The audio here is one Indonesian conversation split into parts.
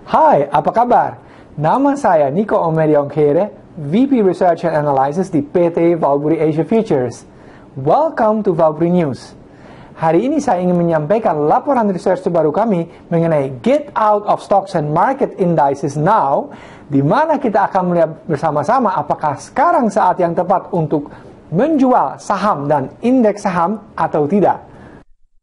Hai, apa kabar? Nama saya Nico Omediongkere, VP Research and Analysis di PT Valbury Asia Futures. Welcome to Valbury News. Hari ini saya ingin menyampaikan laporan research terbaru kami mengenai Get Out of Stocks and Market Indices Now, di mana kita akan melihat bersama-sama apakah sekarang saat yang tepat untuk menjual saham dan indeks saham atau tidak.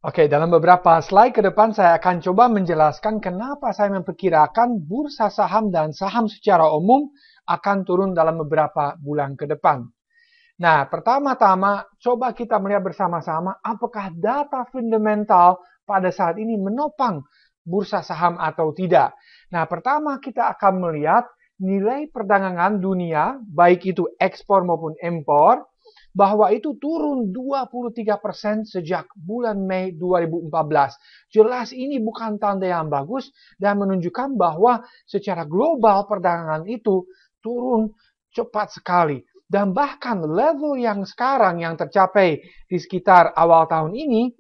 Oke, dalam beberapa slide ke depan saya akan coba menjelaskan kenapa saya memperkirakan bursa saham dan saham secara umum akan turun dalam beberapa bulan ke depan. Nah, pertama-tama coba kita melihat bersama-sama apakah data fundamental pada saat ini menopang bursa saham atau tidak. Nah, pertama kita akan melihat nilai perdagangan dunia, baik itu ekspor maupun impor, bahwa itu turun 23% sejak bulan Mei 2014. Jelas ini bukan tanda yang bagus dan menunjukkan bahwa secara global perdagangan itu turun cepat sekali. Dan bahkan level yang sekarang yang tercapai di sekitar awal tahun ini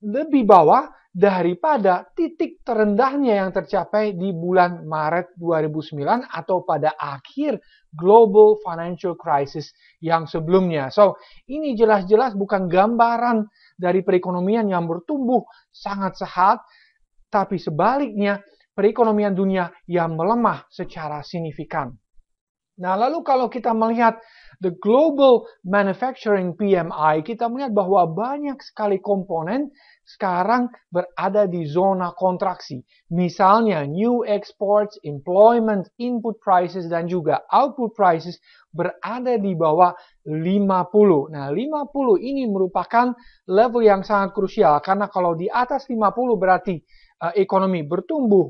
lebih bawah daripada titik terendahnya yang tercapai di bulan Maret 2009 atau pada akhir Global Financial Crisis yang sebelumnya. So, ini jelas-jelas bukan gambaran dari perekonomian yang bertumbuh sangat sehat, tapi sebaliknya perekonomian dunia yang melemah secara signifikan. Nah, lalu kalau kita melihat the Global Manufacturing PMI, kita melihat bahwa banyak sekali komponen sekarang berada di zona kontraksi. Misalnya, new exports, employment, input prices, dan juga output prices berada di bawah 50. Nah, 50 ini merupakan level yang sangat krusial, karena kalau di atas 50 berarti ekonomi bertumbuh.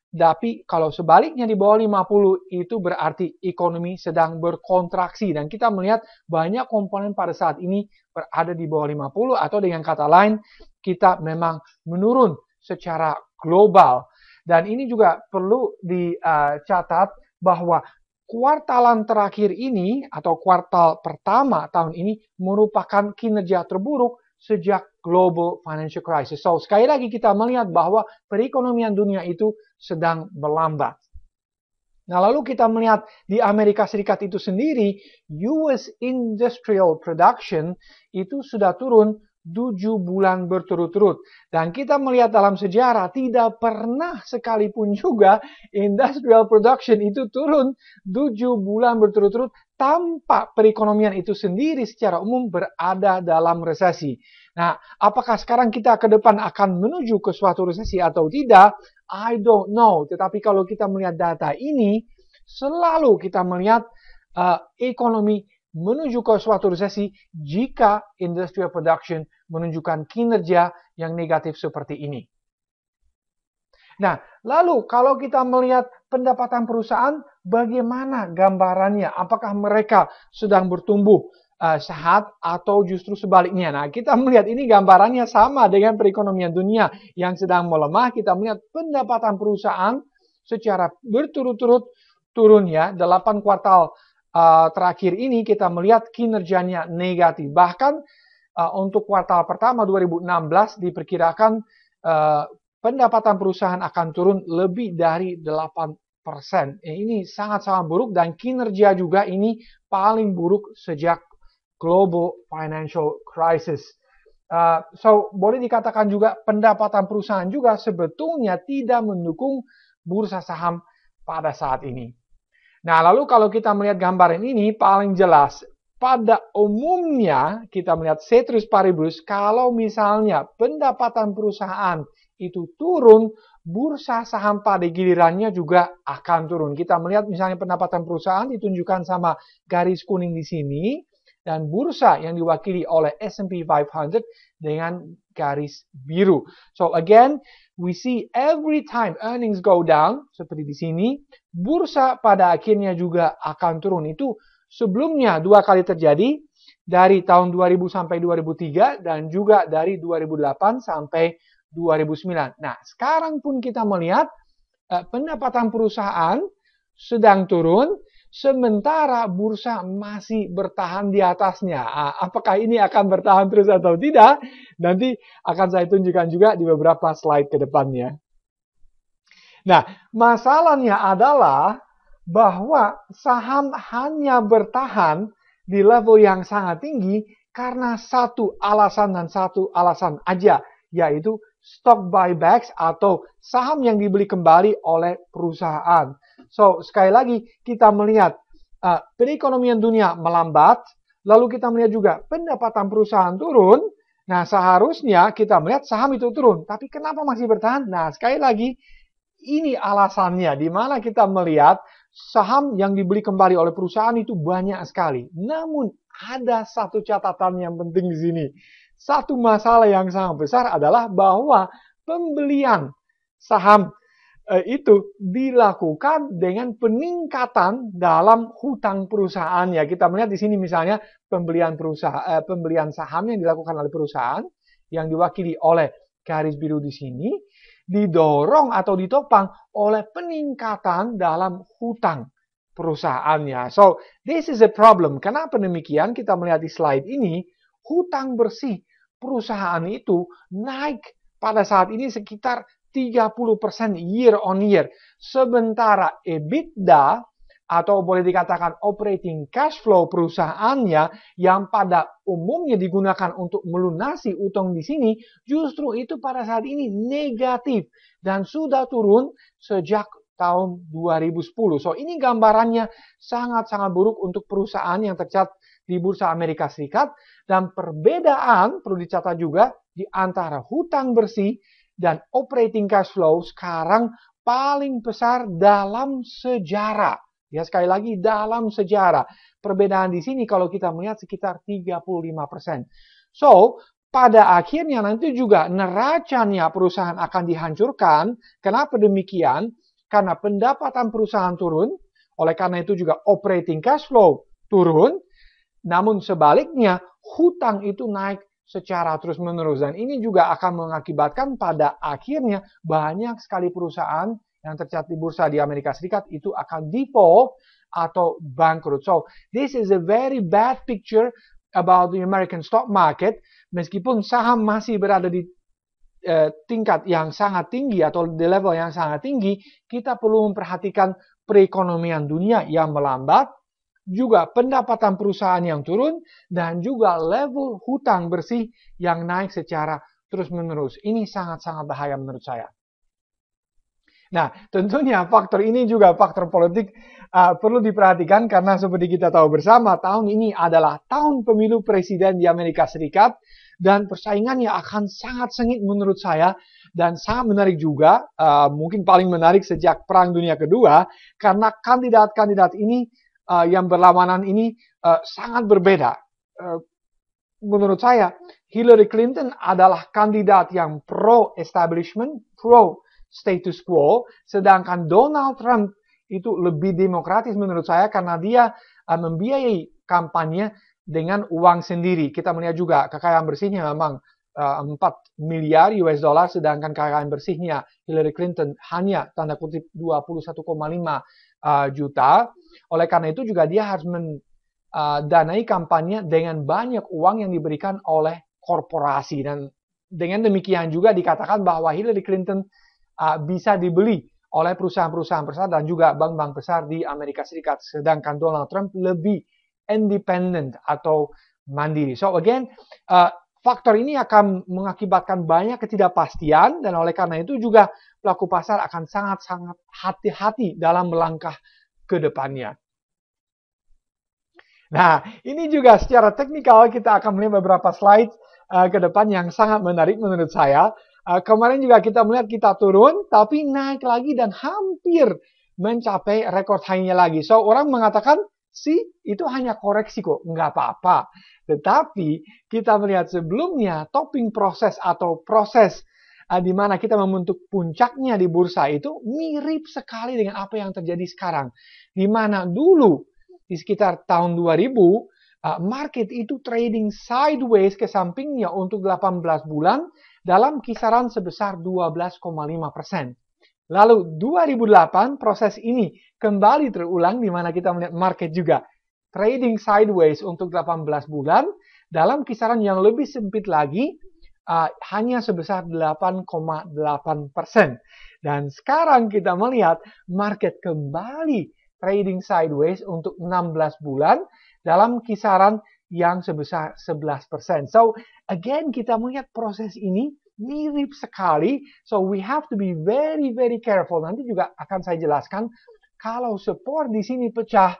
Tapi kalau sebaliknya di bawah 50 itu berarti ekonomi sedang berkontraksi. Dan kita melihat banyak komponen pada saat ini berada di bawah 50 atau dengan kata lain kita memang menurun secara global. Dan ini juga perlu dicatat bahwa kuartalan terakhir ini atau kuartal pertama tahun ini merupakan kinerja terburuk sejak Global Financial Crisis. So, sekali lagi kita melihat bahwa perekonomian dunia itu sedang melambat. Nah, lalu kita melihat di Amerika Serikat itu sendiri, US Industrial Production itu sudah turun 7 bulan berturut-turut. Dan kita melihat dalam sejarah tidak pernah sekalipun juga industrial production itu turun 7 bulan berturut-turut tanpa perekonomian itu sendiri secara umum berada dalam resesi. Nah, apakah sekarang kita ke depan akan menuju ke suatu resesi atau tidak? I don't know. Tetapi kalau kita melihat data ini, selalu kita melihat ekonomi menuju ke suatu resesi jika industrial production menunjukkan kinerja yang negatif seperti ini. Nah, lalu kalau kita melihat pendapatan perusahaan, bagaimana gambarannya? Apakah mereka sedang bertumbuh sehat atau justru sebaliknya? Nah, kita melihat ini gambarannya sama dengan perekonomian dunia yang sedang melemah. Kita melihat pendapatan perusahaan secara berturut-turut turun ya, 8 kuartal terakhir ini kita melihat kinerjanya negatif. Bahkan untuk kuartal pertama 2016 diperkirakan pendapatan perusahaan akan turun lebih dari 8%. Ini sangat-sangat buruk dan kinerja juga ini paling buruk sejak Global Financial Crisis. So, boleh dikatakan juga pendapatan perusahaan juga sebetulnya tidak mendukung bursa saham pada saat ini. Nah, lalu kalau kita melihat gambaran ini paling jelas, pada umumnya kita melihat ceteris paribus, kalau misalnya pendapatan perusahaan itu turun, bursa saham pada gilirannya juga akan turun. Kita melihat misalnya pendapatan perusahaan ditunjukkan sama garis kuning di sini, dan bursa yang diwakili oleh S&P 500 dengan garis biru. So again, we see every time earnings go down, seperti di sini, bursa pada akhirnya juga akan turun. Itu sebelumnya 2 kali terjadi, dari tahun 2000 sampai 2003, dan juga dari 2008 sampai 2009. Nah, sekarang pun kita melihat pendapatan perusahaan sedang turun, sementara bursa masih bertahan di atasnya. Apakah ini akan bertahan terus atau tidak? Nanti akan saya tunjukkan juga di beberapa slide ke depannya. Nah, masalahnya adalah bahwa saham hanya bertahan di level yang sangat tinggi karena satu alasan dan satu alasan aja, yaitu stock buybacks atau saham yang dibeli kembali oleh perusahaan. So, sekali lagi kita melihat perekonomian dunia melambat, lalu kita melihat juga pendapatan perusahaan turun. Nah, seharusnya kita melihat saham itu turun, tapi kenapa masih bertahan? Nah, sekali lagi ini alasannya, di mana kita melihat saham yang dibeli kembali oleh perusahaan itu banyak sekali. Namun ada satu catatan yang penting di sini. Satu masalah yang sangat besar adalah bahwa pembelian saham itu dilakukan dengan peningkatan dalam hutang perusahaan. Ya, kita melihat di sini misalnya pembelian saham yang dilakukan oleh perusahaan yang diwakili oleh garis biru di sini didorong atau ditopang oleh peningkatan dalam hutang perusahaannya. So, this is a problem. Kenapa demikian? Kita melihat di slide ini, hutang bersih perusahaan itu naik pada saat ini sekitar 30% year on year. Sementara EBITDA atau boleh dikatakan operating cash flow perusahaannya yang pada umumnya digunakan untuk melunasi utang di sini, justru itu pada saat ini negatif dan sudah turun sejak tahun 2010. So, ini gambarannya sangat-sangat buruk untuk perusahaan yang tercatat di Bursa Amerika Serikat, dan perbedaan perlu dicatat juga di antara hutang bersih dan operating cash flow sekarang paling besar dalam sejarah. Ya, sekali lagi dalam sejarah. Perbedaan di sini kalau kita melihat sekitar 35%. So, pada akhirnya nanti juga neracanya perusahaan akan dihancurkan. Kenapa demikian? Karena pendapatan perusahaan turun. Oleh karena itu juga operating cash flow turun. Namun sebaliknya, hutang itu naik secara terus-menerus. Dan ini juga akan mengakibatkan pada akhirnya banyak sekali perusahaan yang tercatat di bursa di Amerika Serikat itu akan default atau bangkrut. So, this is a very bad picture about the American stock market. Meskipun saham masih berada di tingkat yang sangat tinggi atau di level yang sangat tinggi, kita perlu memperhatikan perekonomian dunia yang melambat, juga pendapatan perusahaan yang turun, dan juga level hutang bersih yang naik secara terus-menerus. Ini sangat-sangat bahaya menurut saya. Nah, tentunya faktor ini juga faktor politik perlu diperhatikan karena seperti kita tahu bersama, tahun ini adalah tahun pemilu presiden di Amerika Serikat dan persaingannya akan sangat sengit menurut saya dan sangat menarik juga, mungkin paling menarik sejak Perang Dunia Kedua karena kandidat-kandidat ini yang berlawanan ini sangat berbeda. Menurut saya, Hillary Clinton adalah kandidat yang pro-establishment, pro-status quo, sedangkan Donald Trump itu lebih demokratis menurut saya karena dia membiayai kampanye dengan uang sendiri. Kita melihat juga kekayaan bersihnya memang 4 miliar US dollar, sedangkan kekayaan bersihnya Hillary Clinton hanya tanda kutip 21,5 juta. Oleh karena itu juga dia harus mendanai kampanye dengan banyak uang yang diberikan oleh korporasi. Dan dengan demikian juga dikatakan bahwa Hillary Clinton bisa dibeli oleh perusahaan-perusahaan besar dan juga bank-bank besar di Amerika Serikat. Sedangkan Donald Trump lebih independent atau mandiri. So again, faktor ini akan mengakibatkan banyak ketidakpastian dan oleh karena itu juga pelaku pasar akan sangat-sangat hati-hati dalam melangkah ke depannya. Nah, ini juga secara teknikal kita akan melihat beberapa slide ke depan yang sangat menarik menurut saya. Kemarin juga kita melihat kita turun, tapi naik lagi dan hampir mencapai rekor high-nya lagi. So, orang mengatakan, sih, itu hanya koreksi kok, nggak apa-apa. Tetapi, kita melihat sebelumnya, topping proses atau proses di mana kita membentuk puncaknya di bursa itu mirip sekali dengan apa yang terjadi sekarang. Di mana dulu, di sekitar tahun 2000, market itu trading sideways ke sampingnya untuk 18 bulan dalam kisaran sebesar 12,5%. Lalu 2008 proses ini kembali terulang di mana kita melihat market juga trading sideways untuk 18 bulan dalam kisaran yang lebih sempit lagi hanya sebesar 8,8%. Dan sekarang kita melihat market kembali trading sideways untuk 16 bulan dalam kisaran yang sebesar 11%. So, again kita melihat proses ini mirip sekali. So, we have to be very, very careful. Nanti juga akan saya jelaskan, kalau support di sini pecah,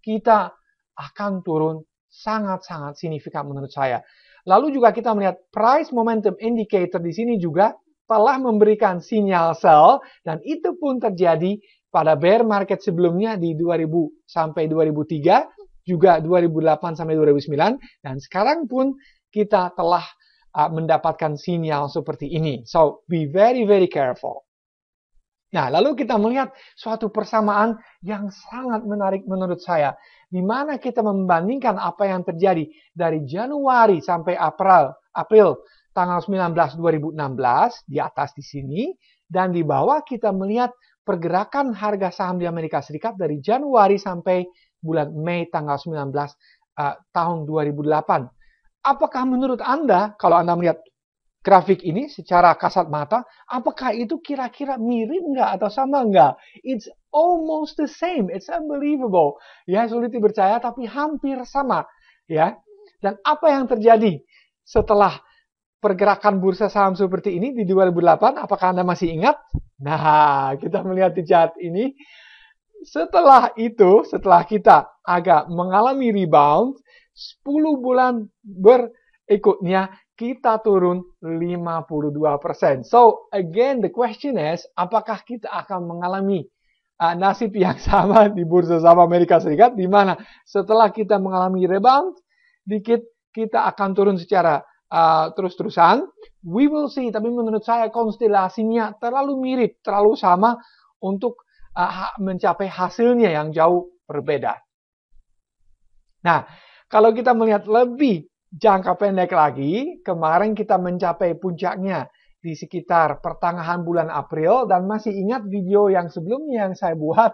kita akan turun sangat-sangat signifikan menurut saya. Lalu juga kita melihat price momentum indicator di sini juga telah memberikan sinyal sell, dan itu pun terjadi pada bear market sebelumnya di 2000 sampai 2003, juga 2008 sampai 2009, dan sekarang pun kita telah mendapatkan sinyal seperti ini. So, be very, very careful. Nah, lalu kita melihat suatu persamaan yang sangat menarik menurut saya, di mana kita membandingkan apa yang terjadi dari Januari sampai April tanggal 19 2016 di atas di sini, dan di bawah kita melihat pergerakan harga saham di Amerika Serikat dari Januari sampai bulan Mei tanggal 19 tahun 2008. Apakah menurut Anda, kalau Anda melihat grafik ini secara kasat mata, apakah itu kira-kira mirip nggak atau sama nggak? It's almost the same. It's unbelievable. Ya, sulit dipercaya tapi hampir sama. Ya. Dan apa yang terjadi setelah pergerakan bursa saham seperti ini di 2008? Apakah Anda masih ingat? Nah, kita melihat di chart ini. Setelah itu, setelah kita agak mengalami rebound, 10 bulan berikutnya kita turun 52%. So, again, the question is, apakah kita akan mengalami nasib yang sama di bursa saham Amerika Serikat, di mana setelah kita mengalami rebound, dikit kita akan turun secara terus-terusan. We will see, tapi menurut saya konstelasinya terlalu mirip, terlalu sama untuk mencapai hasilnya yang jauh berbeda. Nah, kalau kita melihat lebih jangka pendek lagi, kemarin kita mencapai puncaknya di sekitar pertengahan bulan April, dan masih ingat video yang sebelumnya yang saya buat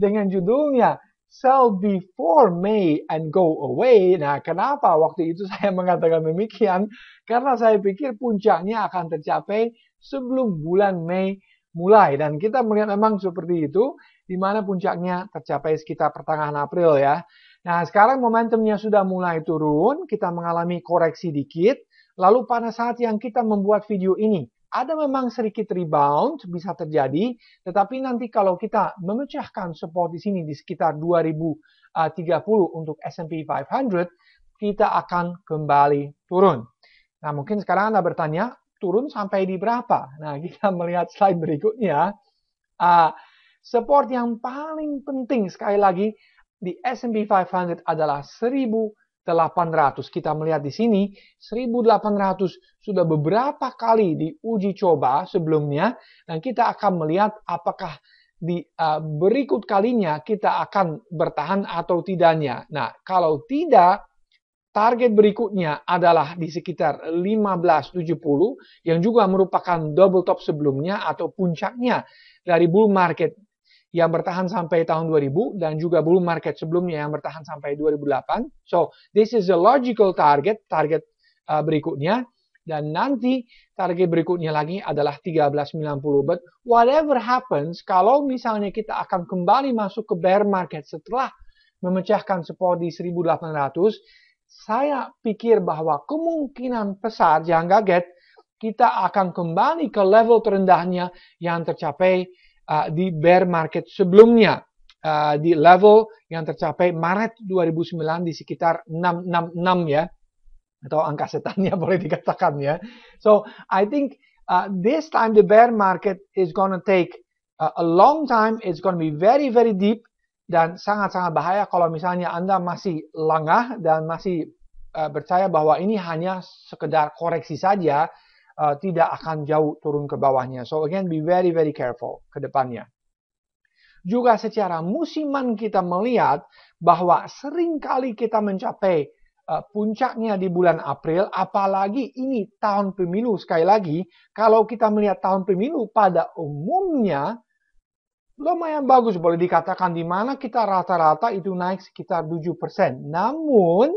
dengan judulnya Sell Before May and Go Away. Nah, kenapa waktu itu saya mengatakan demikian? Karena saya pikir puncaknya akan tercapai sebelum bulan Mei mulai. Dan kita melihat memang seperti itu, di mana puncaknya tercapai sekitar pertengahan April ya. Nah, sekarang momentumnya sudah mulai turun, kita mengalami koreksi dikit. Lalu pada saat yang kita membuat video ini, ada memang sedikit rebound, bisa terjadi. Tetapi nanti kalau kita memecahkan support di sini di sekitar 2030 untuk S&P 500, kita akan kembali turun. Nah, mungkin sekarang Anda bertanya, turun sampai di berapa? Nah, kita melihat slide berikutnya. Support yang paling penting sekali lagi di S&P 500 adalah 1.800. Kita melihat di sini 1.800 sudah beberapa kali diuji coba sebelumnya, dan kita akan melihat apakah di berikut kalinya kita akan bertahan atau tidaknya. Nah, kalau tidak, target berikutnya adalah di sekitar 1570 yang juga merupakan double top sebelumnya atau puncaknya dari bull market yang bertahan sampai tahun 2000 dan juga bull market sebelumnya yang bertahan sampai 2008. So, this is a logical target berikutnya, dan nanti target berikutnya lagi adalah 1390. But whatever happens, kalau misalnya kita akan kembali masuk ke bear market setelah memecahkan support di 1800, saya pikir bahwa kemungkinan besar, jangan kaget, kita akan kembali ke level terendahnya yang tercapai di bear market sebelumnya, di level yang tercapai Maret 2009 di sekitar 666 ya, atau angka setannya boleh dikatakan ya. So I think this time the bear market is gonna take a long time, it's gonna be very very deep, dan sangat-sangat bahaya kalau misalnya Anda masih lengah dan masih percaya bahwa ini hanya sekedar koreksi saja, tidak akan jauh turun ke bawahnya. So again, be very very careful ke depannya. Juga secara musiman kita melihat bahwa seringkali kita mencapai puncaknya di bulan April, apalagi ini tahun pemilu. Sekali lagi, kalau kita melihat tahun pemilu pada umumnya lumayan bagus, boleh dikatakan, di mana kita rata-rata itu naik sekitar 7%. Namun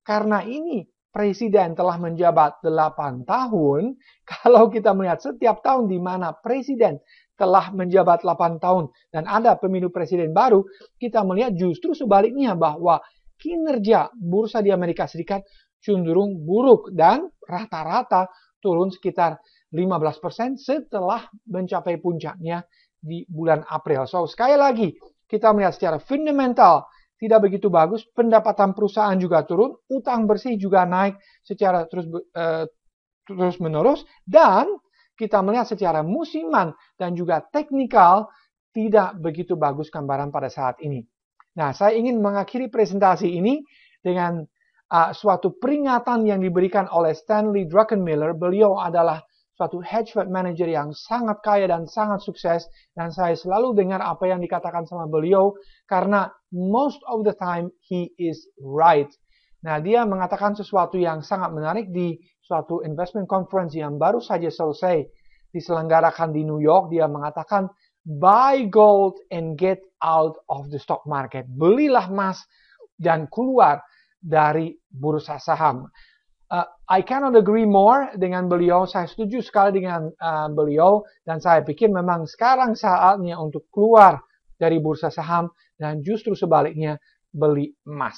karena ini presiden telah menjabat 8 tahun, kalau kita melihat setiap tahun di mana presiden telah menjabat 8 tahun dan ada pemilu presiden baru, kita melihat justru sebaliknya bahwa kinerja bursa di Amerika Serikat cenderung buruk dan rata-rata turun sekitar 15% setelah mencapai puncaknya di bulan April. So, sekali lagi, kita melihat secara fundamental tidak begitu bagus, pendapatan perusahaan juga turun, utang bersih juga naik secara terus-menerus, dan kita melihat secara musiman dan juga teknikal tidak begitu bagus gambaran pada saat ini. Nah, saya ingin mengakhiri presentasi ini dengan suatu peringatan yang diberikan oleh Stanley Druckenmiller. Beliau adalah suatu hedge fund manager yang sangat kaya dan sangat sukses, dan saya selalu dengar apa yang dikatakan sama beliau karena most of the time he is right. Nah, dia mengatakan sesuatu yang sangat menarik di suatu investment conference yang baru saja selesai diselenggarakan di New York. Dia mengatakan, buy gold and get out of the stock market. Belilah emas dan keluar dari bursa saham. I cannot agree more dengan beliau. Saya setuju sekali dengan beliau, dan saya pikir memang sekarang saatnya untuk keluar dari bursa saham dan justru sebaliknya beli emas.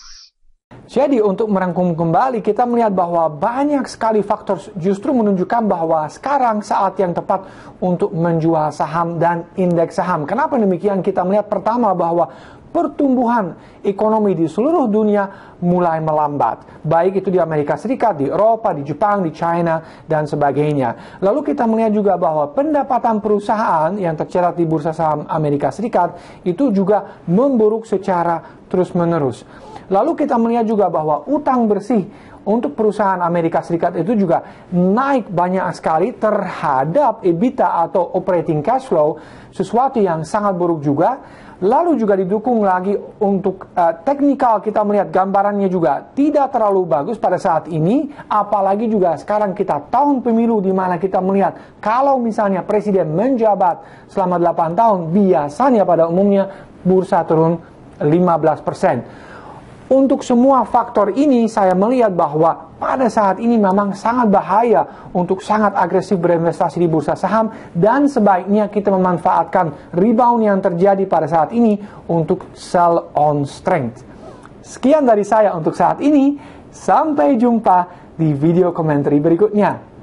Jadi untuk merangkum kembali, kita melihat bahwa banyak sekali faktor justru menunjukkan bahwa sekarang saat yang tepat untuk menjual saham dan indeks saham. Kenapa demikian? Kita melihat pertama bahwa pertumbuhan ekonomi di seluruh dunia mulai melambat. Baik itu di Amerika Serikat, di Eropa, di Jepang, di China, dan sebagainya. Lalu kita melihat juga bahwa pendapatan perusahaan yang tercatat di bursa saham Amerika Serikat itu juga memburuk secara terus-menerus. Lalu kita melihat juga bahwa utang bersih untuk perusahaan Amerika Serikat itu juga naik banyak sekali terhadap EBITDA atau operating cash flow, sesuatu yang sangat buruk juga. Lalu juga didukung lagi untuk teknikal, kita melihat gambarannya juga tidak terlalu bagus pada saat ini, apalagi juga sekarang kita tahun pemilu di mana kita melihat kalau misalnya presiden menjabat selama 8 tahun, biasanya pada umumnya bursa turun 15%. Untuk semua faktor ini, saya melihat bahwa pada saat ini memang sangat bahaya untuk sangat agresif berinvestasi di bursa saham, dan sebaiknya kita memanfaatkan rebound yang terjadi pada saat ini untuk sell on strength. Sekian dari saya untuk saat ini. Sampai jumpa di video komentar berikutnya.